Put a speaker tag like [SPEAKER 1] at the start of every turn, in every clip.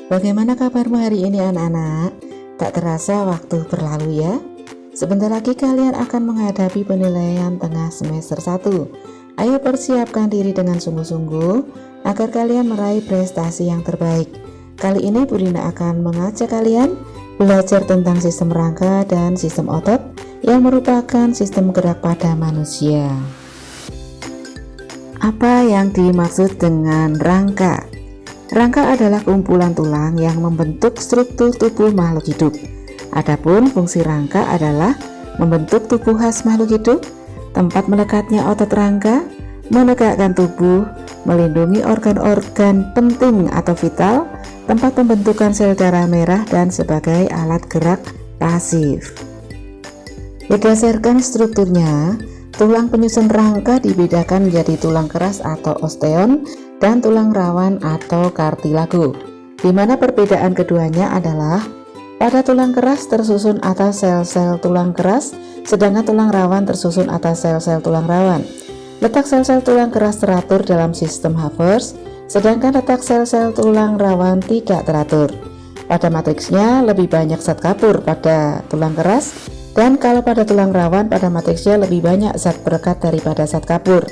[SPEAKER 1] Bagaimana kabarmu hari ini anak-anak? Tak terasa waktu berlalu ya. Sebentar lagi kalian akan menghadapi penilaian tengah semester 1. Ayo persiapkan diri dengan sungguh-sungguh agar kalian meraih prestasi yang terbaik. Kali ini Bu Rina akan mengajak kalian belajar tentang sistem rangka dan sistem otot yang merupakan sistem gerak pada manusia. Apa yang dimaksud dengan rangka? Rangka adalah kumpulan tulang yang membentuk struktur tubuh makhluk hidup. Adapun fungsi rangka adalah membentuk tubuh khas makhluk hidup, tempat melekatnya otot rangka, menegakkan tubuh, melindungi organ-organ penting atau vital, tempat pembentukan sel darah merah, dan sebagai alat gerak pasif. Berdasarkan strukturnya, tulang penyusun rangka dibedakan menjadi tulang keras atau osteon dan tulang rawan atau kartilago, di mana perbedaan keduanya adalah pada tulang keras tersusun atas sel-sel tulang keras, sedangkan tulang rawan tersusun atas sel-sel tulang rawan. Letak sel-sel tulang keras teratur dalam sistem Havertz, sedangkan letak sel-sel tulang rawan tidak teratur. Pada matriksnya lebih banyak zat kapur pada tulang keras, dan kalau pada tulang rawan pada matriksnya lebih banyak zat perekat daripada zat kapur.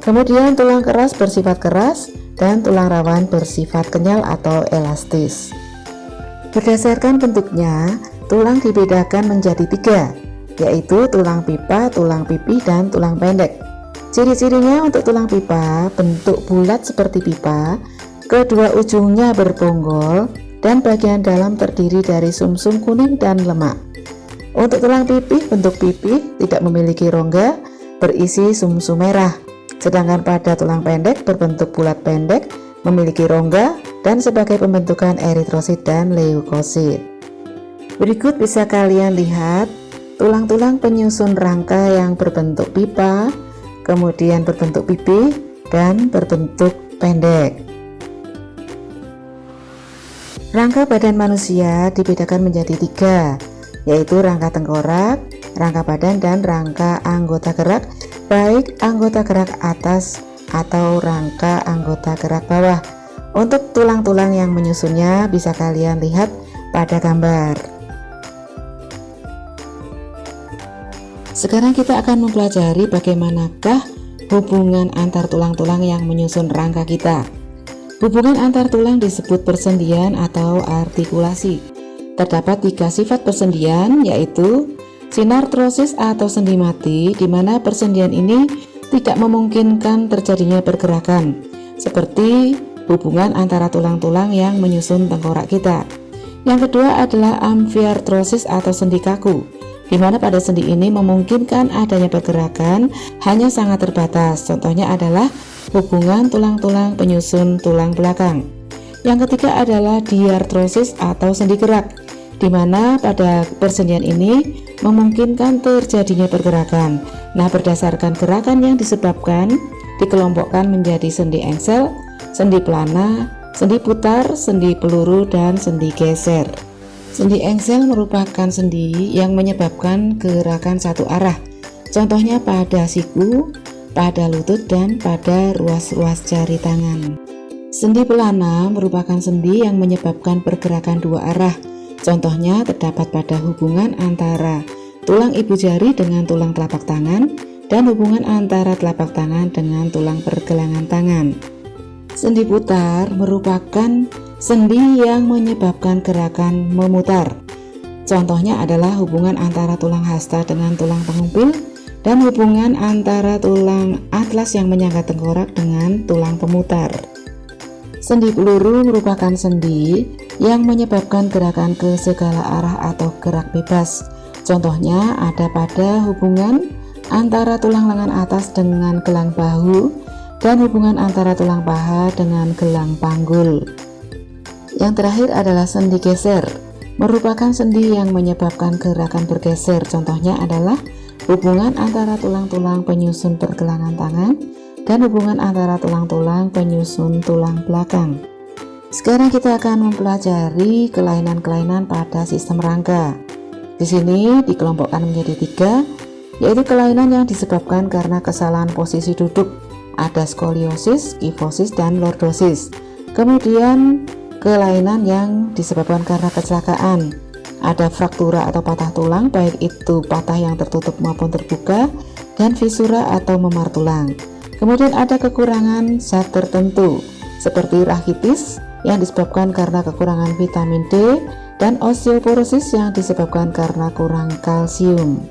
[SPEAKER 1] Kemudian tulang keras bersifat keras dan tulang rawan bersifat kenyal atau elastis. Berdasarkan bentuknya, tulang dibedakan menjadi 3, yaitu tulang pipa, tulang pipih, dan tulang pendek. Ciri-cirinya untuk tulang pipa, bentuk bulat seperti pipa, kedua ujungnya berponggol, dan bagian dalam terdiri dari sumsum kuning dan lemak. Untuk tulang pipih, bentuk pipih tidak memiliki rongga, berisi sumsum merah. Sedangkan pada tulang pendek berbentuk bulat pendek, memiliki rongga, dan sebagai pembentukan eritrosit dan leukosit. Berikut bisa kalian lihat tulang-tulang penyusun rangka yang berbentuk pipa, kemudian berbentuk pipih, dan berbentuk pendek. Rangka badan manusia dibedakan menjadi 3, yaitu rangka tengkorak, rangka badan, dan rangka anggota gerak, baik anggota gerak atas atau rangka anggota gerak bawah. Untuk tulang-tulang yang menyusunnya bisa kalian lihat pada gambar. Sekarang kita akan mempelajari bagaimanakah hubungan antar tulang-tulang yang menyusun rangka kita. Hubungan antar tulang disebut persendian atau artikulasi. Terdapat 3 sifat persendian, yaitu sinartrosis atau sendi mati, di mana persendian ini tidak memungkinkan terjadinya pergerakan, seperti hubungan antara tulang-tulang yang menyusun tengkorak kita. Yang kedua adalah amfiartrosis atau sendi kaku, di mana pada sendi ini memungkinkan adanya pergerakan, hanya sangat terbatas. Contohnya adalah hubungan tulang-tulang penyusun tulang belakang. Yang ketiga adalah diartrosis atau sendi gerak, di mana pada persendian ini memungkinkan terjadinya pergerakan. Nah, berdasarkan gerakan yang disebabkan dikelompokkan menjadi sendi engsel, sendi pelana, sendi putar, sendi peluru, dan sendi geser. Sendi engsel merupakan sendi yang menyebabkan gerakan satu arah. Contohnya pada siku, pada lutut, dan pada ruas-ruas jari tangan. Sendi pelana merupakan sendi yang menyebabkan pergerakan dua arah. Contohnya terdapat pada hubungan antara tulang ibu jari dengan tulang telapak tangan dan hubungan antara telapak tangan dengan tulang pergelangan tangan. Sendi putar merupakan sendi yang menyebabkan gerakan memutar. Contohnya adalah hubungan antara tulang hasta dengan tulang pengumpil dan hubungan antara tulang atlas yang menyangga tengkorak dengan tulang pemutar. Sendi peluru merupakan sendi yang menyebabkan gerakan ke segala arah atau gerak bebas. Contohnya ada pada hubungan antara tulang lengan atas dengan gelang bahu dan hubungan antara tulang paha dengan gelang panggul. Yang terakhir adalah sendi geser, merupakan sendi yang menyebabkan gerakan bergeser. Contohnya adalah hubungan antara tulang-tulang penyusun pergelangan tangan dan hubungan antara tulang-tulang penyusun tulang belakang. Sekarang kita akan mempelajari kelainan-kelainan pada sistem rangka. Di sini dikelompokkan menjadi 3, yaitu kelainan yang disebabkan karena kesalahan posisi duduk. Ada skoliosis, kifosis, dan lordosis. Kemudian kelainan yang disebabkan karena kecelakaan. Ada fraktura atau patah tulang, baik itu patah yang tertutup maupun terbuka, dan fisura atau memar tulang. Kemudian ada kekurangan zat tertentu seperti rakitis yang disebabkan karena kekurangan vitamin D dan osteoporosis yang disebabkan karena kurang kalsium.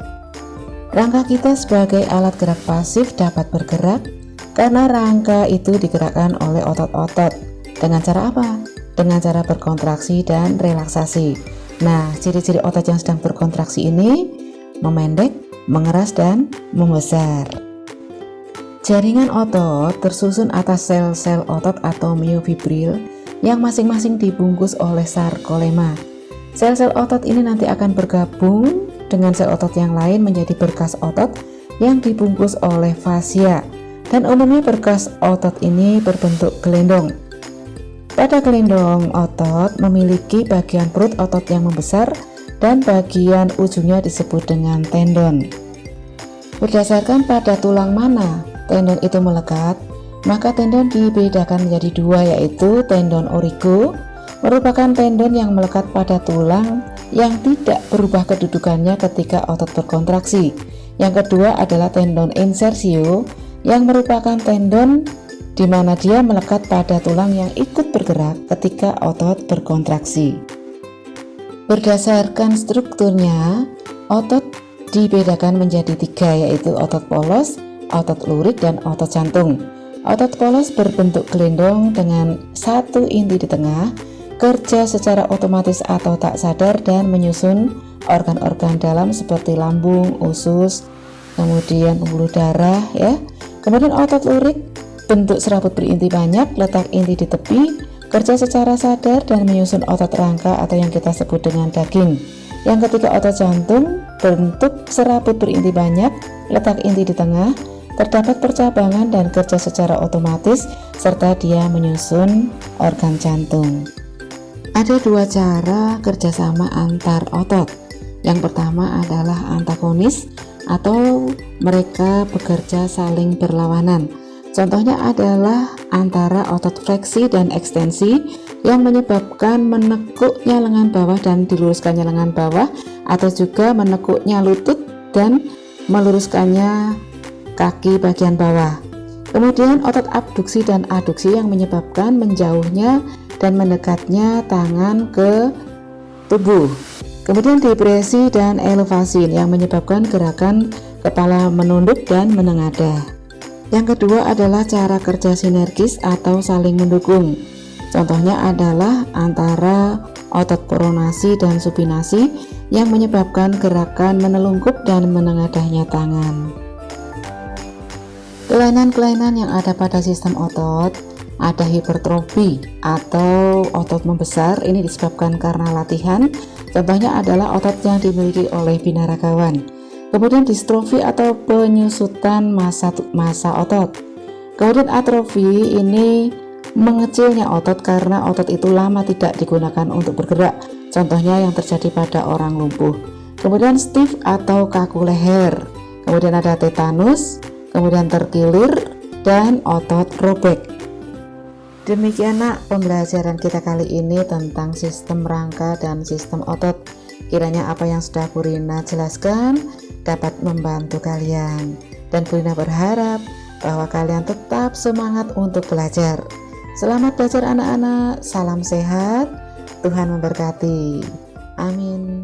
[SPEAKER 1] Rangka kita sebagai alat gerak pasif dapat bergerak karena rangka itu digerakkan oleh otot-otot. Dengan cara apa? Dengan cara berkontraksi dan relaksasi. Nah, ciri-ciri otot yang sedang berkontraksi ini memendek, mengeras, dan membesar. Jaringan otot tersusun atas sel-sel otot atau myofibril yang masing-masing dibungkus oleh sarkolema. Sel-sel otot ini nanti akan bergabung dengan sel otot yang lain menjadi berkas otot yang dibungkus oleh fascia. Dan umumnya berkas otot ini berbentuk gelendong. Pada gelendong otot memiliki bagian perut otot yang membesar dan bagian ujungnya disebut dengan tendon. Berdasarkan pada tulang mana tendon itu melekat, maka tendon dibedakan menjadi dua, yaitu tendon origo merupakan tendon yang melekat pada tulang yang tidak berubah kedudukannya ketika otot berkontraksi. Yang kedua adalah tendon insersio yang merupakan tendon di mana dia melekat pada tulang yang ikut bergerak ketika otot berkontraksi. Berdasarkan strukturnya, otot dibedakan menjadi tiga, yaitu otot polos, otot lurik, dan otot jantung. Otot polos berbentuk gelendong dengan satu inti di tengah, kerja secara otomatis atau tak sadar dan menyusun organ-organ dalam seperti lambung, usus, kemudian pembuluh darah ya. Kemudian otot lurik bentuk serabut berinti banyak, letak inti di tepi, kerja secara sadar dan menyusun otot rangka atau yang kita sebut dengan daging. Yang ketiga otot jantung, bentuk serabut berinti banyak, letak inti di tengah, terdapat percabangan dan kerja secara otomatis, serta dia menyusun organ jantung. Ada dua cara kerjasama antar otot. Yang pertama adalah antagonis atau mereka bekerja saling berlawanan. Contohnya adalah antara otot fleksi dan ekstensi yang menyebabkan menekuknya lengan bawah dan diluruskannya lengan bawah, atau juga menekuknya lutut dan meluruskannya kaki bagian bawah. Kemudian otot abduksi dan aduksi yang menyebabkan menjauhnya dan mendekatnya tangan ke tubuh. Kemudian depresi dan elevasi yang menyebabkan gerakan kepala menunduk dan menengadah. Yang kedua adalah cara kerja sinergis atau saling mendukung. Contohnya adalah antara otot pronasi dan supinasi yang menyebabkan gerakan menelungkup dan menengadahnya tangan. Kelainan-kelainan yang ada pada sistem otot, ada hipertrofi atau otot membesar, ini disebabkan karena latihan. Contohnya adalah otot yang dimiliki oleh binaragawan. Kemudian distrofi atau penyusutan massa otot. Kemudian atrofi ini mengecilnya otot karena otot itu lama tidak digunakan untuk bergerak. Contohnya yang terjadi pada orang lumpuh. Kemudian stiff atau kaku leher. Kemudian ada tetanus, kemudian terkilir, dan otot robek. Demikianlah pembelajaran kita kali ini tentang sistem rangka dan sistem otot. Kiranya apa yang sudah Bu Rina jelaskan dapat membantu kalian, dan Bu Rina berharap bahwa kalian tetap semangat untuk belajar. Selamat belajar anak-anak, salam sehat, Tuhan memberkati. Amin.